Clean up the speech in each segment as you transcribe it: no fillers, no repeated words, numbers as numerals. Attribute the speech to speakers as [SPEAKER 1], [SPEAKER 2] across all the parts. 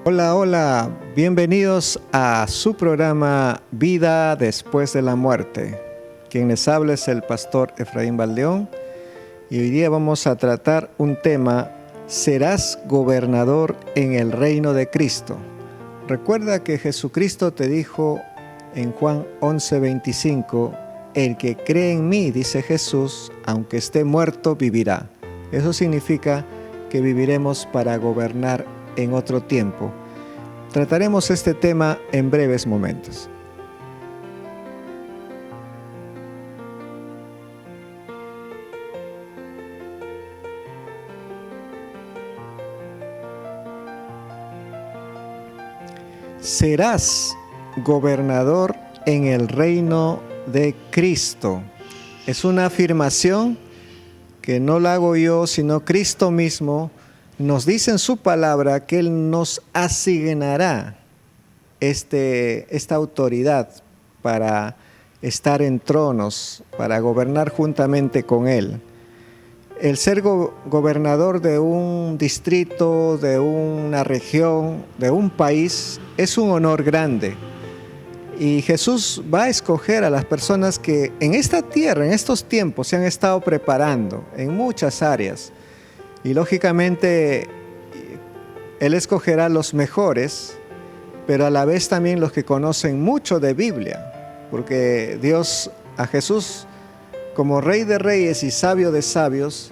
[SPEAKER 1] Hola, hola, bienvenidos a su programa Vida después de la muerte. Quien les habla es el pastor Efraín Valdeón y hoy día vamos a tratar un tema: serás gobernador en el reino de Cristo. Recuerda que Jesucristo te dijo en Juan 11:25, el que cree en mí, dice Jesús, aunque esté muerto, vivirá. Eso significa que viviremos para gobernar en otro tiempo. Trataremos este tema en breves momentos. Serás gobernador en el reino de Cristo. Es una afirmación que no la hago yo, sino Cristo mismo nos dice en su palabra que Él nos asignará esta autoridad para estar en tronos, para gobernar juntamente con Él. El ser gobernador de un distrito, de una región, de un país, es un honor grande. Y Jesús va a escoger a las personas que en esta tierra, en estos tiempos, se han estado preparando en muchas áreas. Y lógicamente, Él escogerá los mejores, pero a la vez también los que conocen mucho de Biblia. Porque Dios a Jesús, como Rey de Reyes y Sabio de Sabios,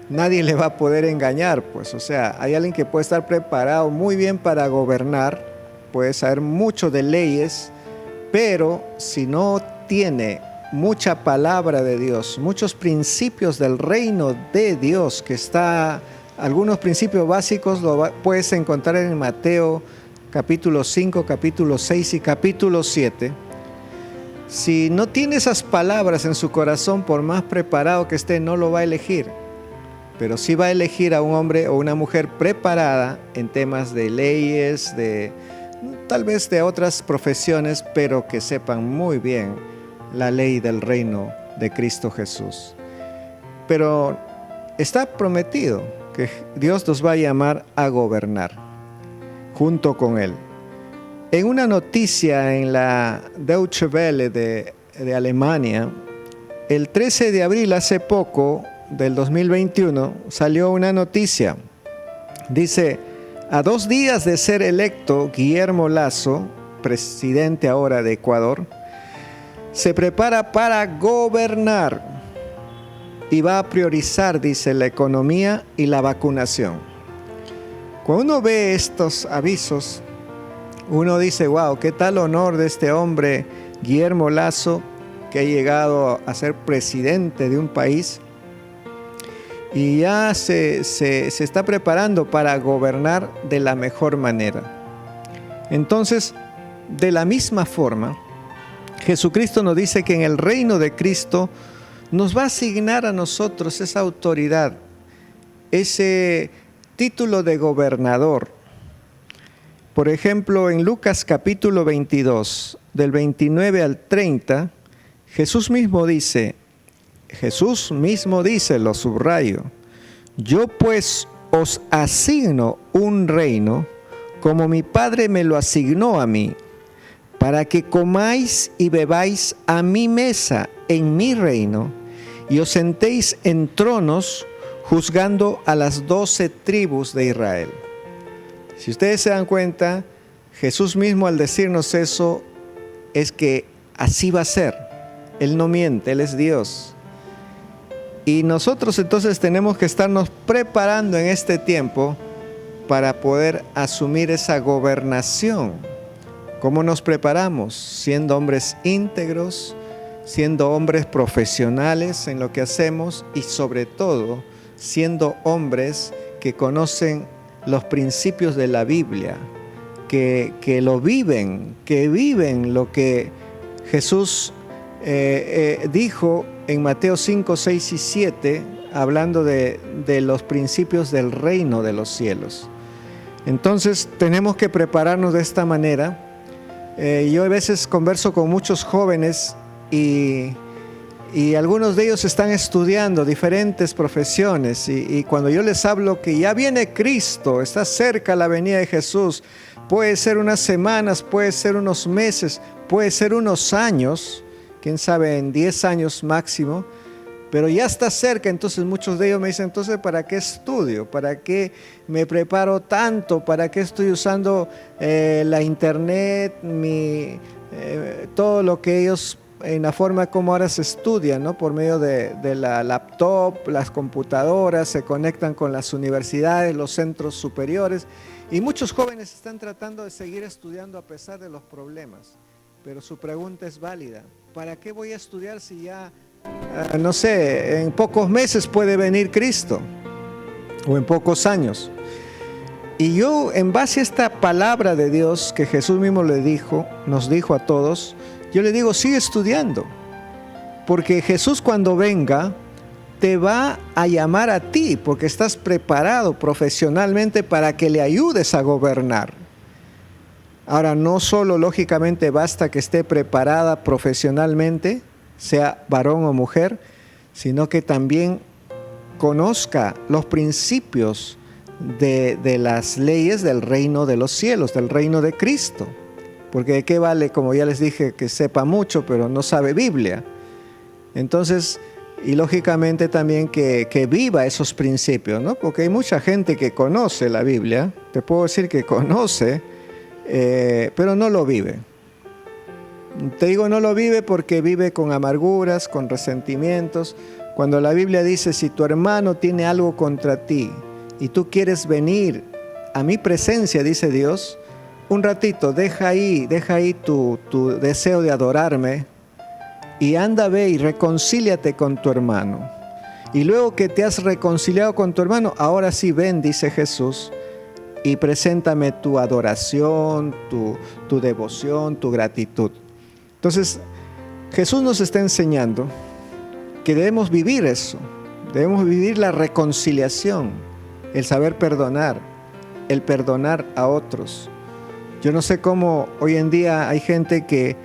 [SPEAKER 1] nadie le va a poder engañar, pues. O sea, hay alguien que puede estar preparado muy bien para gobernar, puede saber mucho de leyes, pero si no tiene mucha palabra de Dios, muchos principios del reino de Dios, algunos principios básicos puedes encontrar en Mateo capítulo 5, capítulo 6 y capítulo 7. Si no tiene esas palabras en su corazón, por más preparado que esté, no lo va a elegir. Pero sí va a elegir a un hombre o una mujer preparada en temas de leyes, tal vez de otras profesiones, pero que sepan muy bien la ley del reino de Cristo Jesús. Pero está prometido que Dios nos va a llamar a gobernar junto con Él. En una noticia en la Deutsche Welle de Alemania, el 13 de abril, hace poco, del 2021, salió una noticia. Dice: a 2 días de ser electo, Guillermo Lasso, presidente ahora de Ecuador, se prepara para gobernar y va a priorizar, dice, la economía y la vacunación. Cuando uno ve estos avisos, uno dice: wow, qué tal honor de este hombre, Guillermo Lasso, que ha llegado a ser presidente de un país y ya se está preparando para gobernar de la mejor manera. Entonces, de la misma forma, Jesucristo nos dice que en el reino de Cristo nos va a asignar a nosotros esa autoridad, ese título de gobernador. Por ejemplo, en Lucas capítulo 22, del 29 al 30, Jesús mismo dice, lo subrayo: yo pues os asigno un reino como mi Padre me lo asignó a mí, para que comáis y bebáis a mi mesa en mi reino, y os sentéis en tronos juzgando a las 12 tribus de Israel. Si ustedes se dan cuenta, Jesús mismo al decirnos eso, es que así va a ser. Él no miente, Él es Dios. Y nosotros entonces tenemos que estarnos preparando en este tiempo para poder asumir esa gobernación. ¿Cómo nos preparamos? Siendo hombres íntegros, siendo hombres profesionales en lo que hacemos y sobre todo siendo hombres que conocen los principios de la Biblia, que lo viven, que viven lo que Jesús dijo en Mateo 5, 6 y 7, hablando de los principios del reino de los cielos. Entonces tenemos que prepararnos de esta manera. Yo a veces converso con muchos jóvenes y y algunos de ellos están estudiando diferentes profesiones y cuando yo les hablo que ya viene Cristo, está cerca la venida de Jesús, puede ser unas semanas, puede ser unos meses, puede ser unos años, quién sabe, en 10 años máximo, pero ya está cerca. Entonces muchos de ellos me dicen, entonces ¿para qué estudio? ¿Para qué me preparo tanto? ¿Para qué estoy usando la internet, todo lo que ellos, en la forma como ahora se estudia, ¿no? Por medio de la laptop, las computadoras, se conectan con las universidades, los centros superiores, y muchos jóvenes están tratando de seguir estudiando a pesar de los problemas. Pero su pregunta es válida. ¿Para qué voy a estudiar si ya, no sé, en pocos meses puede venir Cristo? O en pocos años. Y yo, en base a esta palabra de Dios que Jesús mismo nos dijo a todos, yo le digo, sigue estudiando. Porque Jesús cuando venga, te va a llamar a ti, porque estás preparado profesionalmente para que le ayudes a gobernar. Ahora, no solo lógicamente basta que esté preparada profesionalmente, sea varón o mujer, sino que también conozca los principios de las leyes del reino de los cielos, del reino de Cristo. Porque de qué vale, como ya les dije, que sepa mucho, pero no sabe Biblia. Entonces, y lógicamente también que viva esos principios, ¿no? Porque hay mucha gente que conoce la Biblia, te puedo decir que conoce, pero no lo vive. Te digo no lo vive porque vive con amarguras, con resentimientos. Cuando la Biblia dice, si tu hermano tiene algo contra ti y tú quieres venir a mi presencia, dice Dios, un ratito, deja ahí tu deseo de adorarme y anda, ve y reconcíliate con tu hermano. Y luego que te has reconciliado con tu hermano, ahora sí ven, dice Jesús, y preséntame tu adoración, tu devoción, tu gratitud. Entonces, Jesús nos está enseñando que debemos vivir eso, debemos vivir la reconciliación, el saber perdonar, el perdonar a otros. Yo no sé cómo hoy en día hay gente que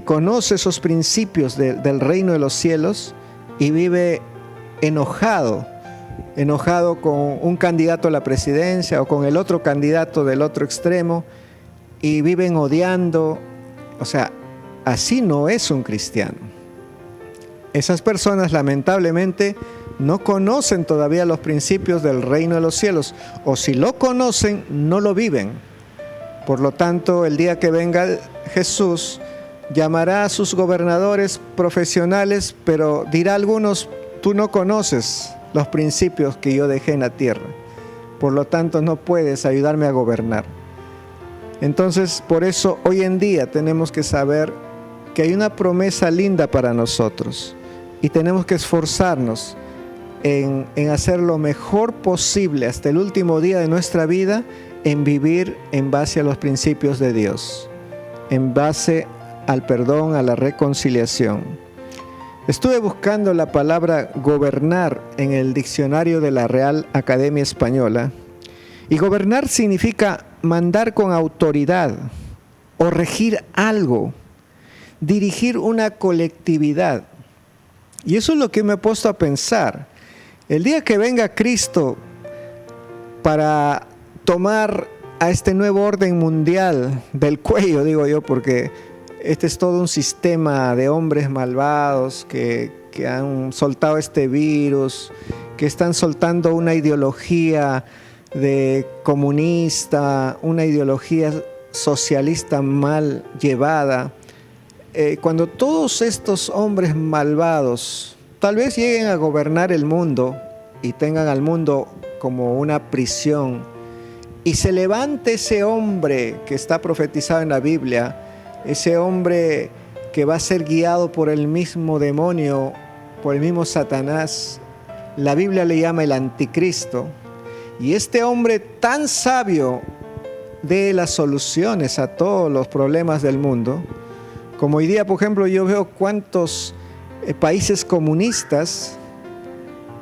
[SPEAKER 1] conoce esos principios del reino de los cielos y vive enojado con un candidato a la presidencia o con el otro candidato del otro extremo y viven odiando. O sea, así no es un cristiano. Esas personas lamentablemente no conocen todavía los principios del reino de los cielos, o si lo conocen, no lo viven. Por lo tanto, el día que venga Jesús, llamará a sus gobernadores profesionales, pero dirá a algunos, tú no conoces los principios que yo dejé en la tierra, por lo tanto no puedes ayudarme a gobernar. Entonces, por eso hoy en día tenemos que saber que hay una promesa linda para nosotros y tenemos que esforzarnos en hacer lo mejor posible hasta el último día de nuestra vida, en vivir en base a los principios de Dios, en base al perdón, a la reconciliación. Estuve buscando la palabra gobernar en el diccionario de la Real Academia Española, y gobernar significa mandar con autoridad o regir algo, dirigir una colectividad. Y eso es lo que me he puesto a pensar. El día que venga Cristo para tomar a este nuevo orden mundial del cuello, digo yo, porque este es todo un sistema de hombres malvados que han soltado este virus, que están soltando una ideología de comunista, una ideología socialista mal llevada. Cuando todos estos hombres malvados tal vez lleguen a gobernar el mundo y tengan al mundo como una prisión, y se levante ese hombre que está profetizado en la Biblia, ese hombre que va a ser guiado por el mismo demonio, por el mismo Satanás, la Biblia le llama el anticristo, y este hombre tan sabio dé las soluciones a todos los problemas del mundo. Como hoy día, por ejemplo, yo veo cuántos países comunistas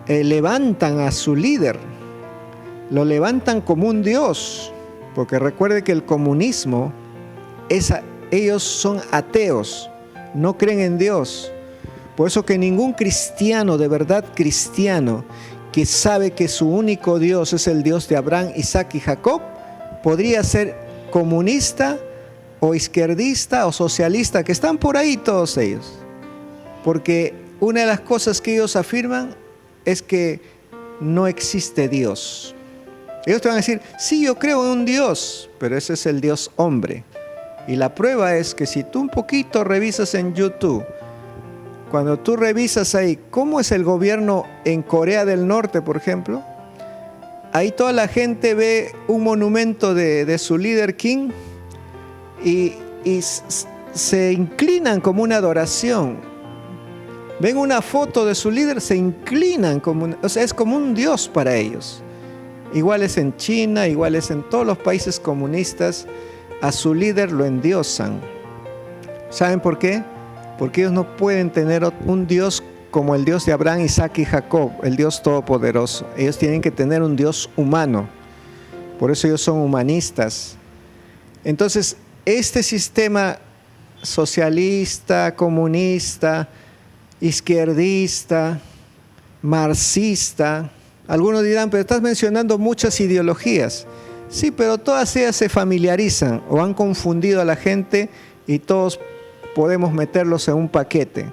[SPEAKER 1] levantan a su líder, lo levantan como un dios, porque recuerde que el comunismo ellos son ateos, no creen en Dios. Por eso que ningún cristiano, de verdad cristiano, que sabe que su único Dios es el Dios de Abraham, Isaac y Jacob, podría ser comunista o izquierdista o socialista, que están por ahí todos ellos. Porque una de las cosas que ellos afirman es que no existe Dios. Ellos te van a decir, sí, yo creo en un Dios, pero ese es el Dios hombre. Y la prueba es que si tú un poquito revisas en YouTube, cuando tú revisas ahí cómo es el gobierno en Corea del Norte, por ejemplo, ahí toda la gente ve un monumento de su líder Kim y se inclinan como una adoración. Ven una foto de su líder, se inclinan o sea, es como un dios para ellos. Igual es en China, igual es en todos los países comunistas, a su líder lo endiosan. ¿Saben por qué? Porque ellos no pueden tener un Dios como el Dios de Abraham, Isaac y Jacob, el Dios todopoderoso. Ellos tienen que tener un Dios humano. Por eso ellos son humanistas. Entonces, este sistema socialista, comunista, izquierdista, marxista, algunos dirán, pero estás mencionando muchas ideologías. Sí, pero todas ellas se familiarizan o han confundido a la gente y todos podemos meterlos en un paquete.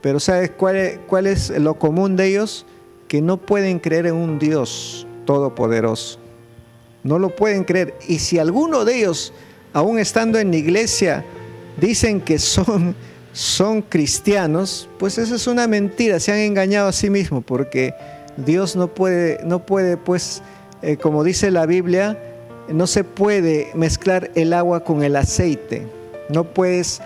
[SPEAKER 1] Pero ¿sabes cuál es lo común de ellos? Que no pueden creer en un Dios todopoderoso. No lo pueden creer. Y si alguno de ellos, aún estando en la iglesia, dicen que son cristianos, pues esa es una mentira. Se han engañado a sí mismos, porque Dios no puede pues, como dice la Biblia, no se puede mezclar el agua con el aceite. No puedes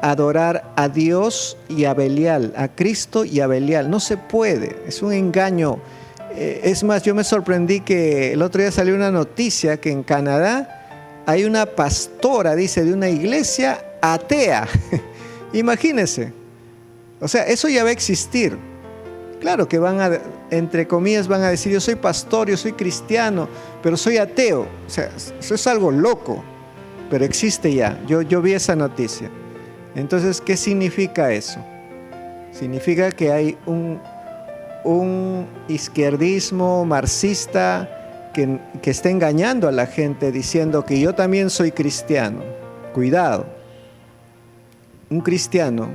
[SPEAKER 1] adorar a Dios y a Belial, a Cristo y a Belial. No se puede, es un engaño. Es más, yo me sorprendí que el otro día salió una noticia que en Canadá hay una pastora, dice, de una iglesia atea. Imagínense. O sea, eso ya va a existir. Claro que entre comillas, van a decir, yo soy pastor, yo soy cristiano, pero soy ateo. O sea, eso es algo loco, pero existe ya. Yo vi esa noticia. Entonces, ¿qué significa eso? Significa que hay un izquierdismo marxista que está engañando a la gente diciendo que yo también soy cristiano. Cuidado. Un cristiano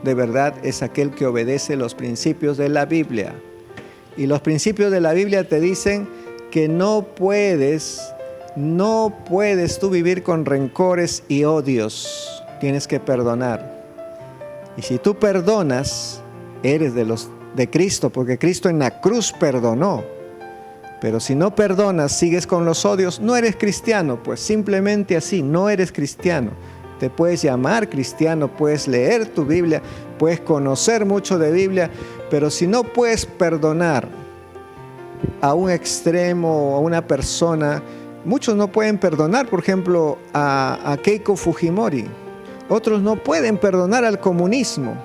[SPEAKER 1] de verdad es aquel que obedece los principios de la Biblia. Y los principios de la Biblia te dicen que no puedes tú vivir con rencores y odios. Tienes que perdonar. Y si tú perdonas, eres de Cristo, porque Cristo en la cruz perdonó. Pero si no perdonas, sigues con los odios, no eres cristiano, pues simplemente así, no eres cristiano. Te puedes llamar cristiano, puedes leer tu Biblia, puedes conocer mucho de Biblia, pero si no puedes perdonar a un extremo o a una persona, muchos no pueden perdonar, por ejemplo, a Keiko Fujimori. Otros no pueden perdonar al comunismo.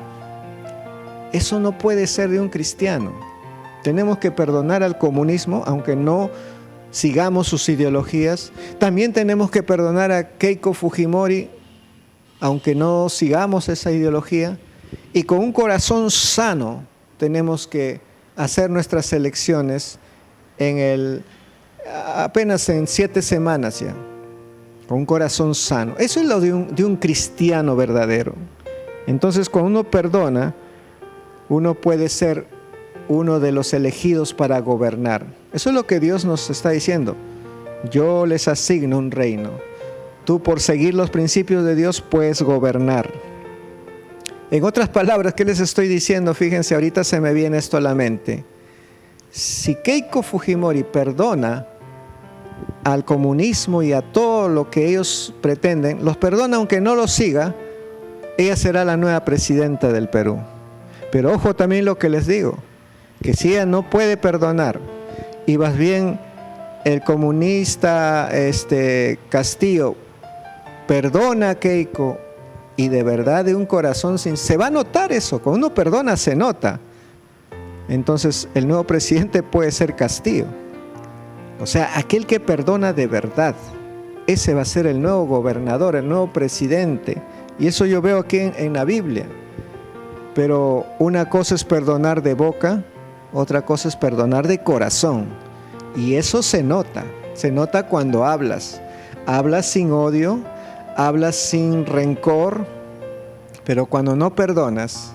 [SPEAKER 1] Eso no puede ser de un cristiano. Tenemos que perdonar al comunismo, aunque no sigamos sus ideologías. También tenemos que perdonar a Keiko Fujimori, aunque no sigamos esa ideología. Y con un corazón sano tenemos que hacer nuestras elecciones apenas en 7 semanas ya. Con un corazón sano. Eso es lo de un cristiano verdadero. Entonces, cuando uno perdona, uno puede ser uno de los elegidos para gobernar. Eso es lo que Dios nos está diciendo. Yo les asigno un reino. Tú, por seguir los principios de Dios, puedes gobernar. En otras palabras, ¿qué les estoy diciendo? Fíjense, ahorita se me viene esto a la mente. Si Keiko Fujimori perdona al comunismo y a todo lo que ellos pretenden, los perdona aunque no los siga, ella será la nueva presidenta del Perú. Pero ojo también lo que les digo, que si ella no puede perdonar y más bien el comunista Castillo perdona a Keiko y de verdad de un corazón se va a notar eso. Cuando uno perdona se nota. Entonces el nuevo presidente puede ser Castillo. O sea, aquel que perdona de verdad, ese va a ser el nuevo gobernador, el nuevo presidente. Y eso yo veo aquí en la Biblia. Pero una cosa es perdonar de boca, otra cosa es perdonar de corazón. Y eso se nota cuando hablas. Hablas sin odio, hablas sin rencor, pero cuando no perdonas,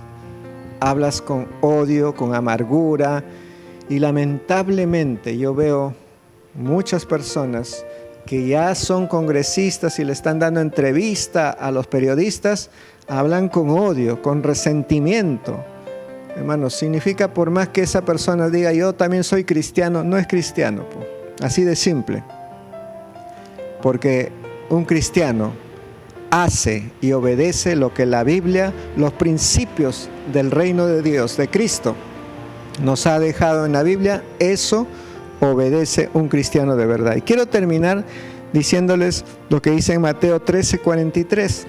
[SPEAKER 1] hablas con odio, con amargura. Y lamentablemente yo veo muchas personas que ya son congresistas y le están dando entrevista a los periodistas, hablan con odio, con resentimiento. Hermanos, significa por más que esa persona diga yo también soy cristiano, no es cristiano, así de simple. Porque un cristiano hace y obedece lo que la Biblia, los principios del reino de Dios, de Cristo, nos ha dejado en la Biblia. Eso obedece un cristiano de verdad. Y quiero terminar diciéndoles lo que dice en Mateo 13:43.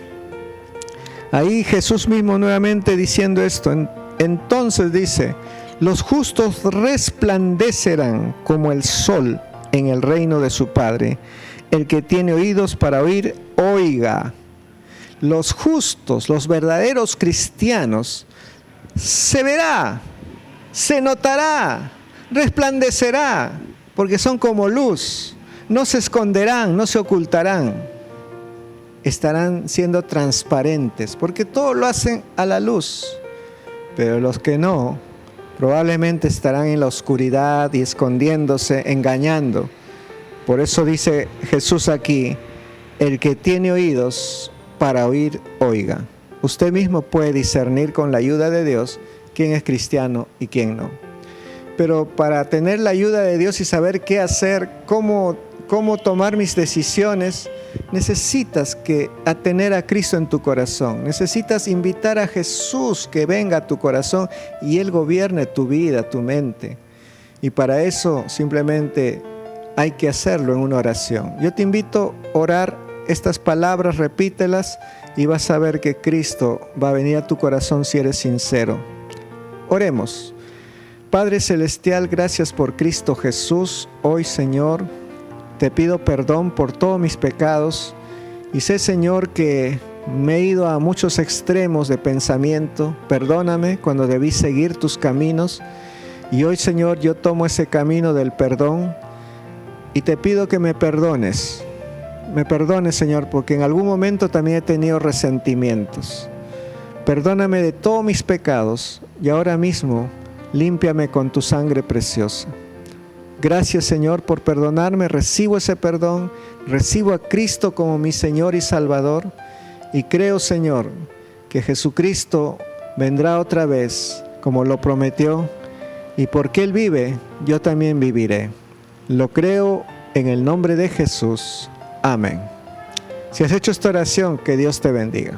[SPEAKER 1] Ahí Jesús mismo nuevamente diciendo esto. Entonces dice, los justos resplandecerán como el sol en el reino de su Padre. El que tiene oídos para oír, oiga. Los justos, los verdaderos cristianos, se verá, se notará, resplandecerá, porque son como luz. No se esconderán, no se ocultarán. Estarán siendo transparentes, porque todo lo hacen a la luz. Pero los que no, probablemente estarán en la oscuridad y escondiéndose, engañando. Por eso dice Jesús aquí, el que tiene oídos para oír, oiga. Usted mismo puede discernir con la ayuda de Dios quién es cristiano y quién no. Pero para tener la ayuda de Dios y saber qué hacer, cómo tomar mis decisiones, necesitas tener a Cristo en tu corazón. Necesitas invitar a Jesús que venga a tu corazón y Él gobierne tu vida, tu mente. Y para eso simplemente hay que hacerlo en una oración. Yo te invito a orar estas palabras, repítelas y vas a ver que Cristo va a venir a tu corazón si eres sincero. Oremos. Padre Celestial, gracias por Cristo Jesús. Hoy, Señor, te pido perdón por todos mis pecados y sé, Señor, que me he ido a muchos extremos de pensamiento. Perdóname cuando debí seguir tus caminos y hoy, Señor, yo tomo ese camino del perdón y te pido que me perdones. Me perdones, Señor, porque en algún momento también he tenido resentimientos. Perdóname de todos mis pecados y ahora mismo límpiame con tu sangre preciosa. Gracias, Señor, por perdonarme. Recibo ese perdón, recibo a Cristo como mi Señor y Salvador y creo, Señor, que Jesucristo vendrá otra vez como lo prometió y porque Él vive, yo también viviré. Lo creo en el nombre de Jesús. Amén. Si has hecho esta oración, que Dios te bendiga.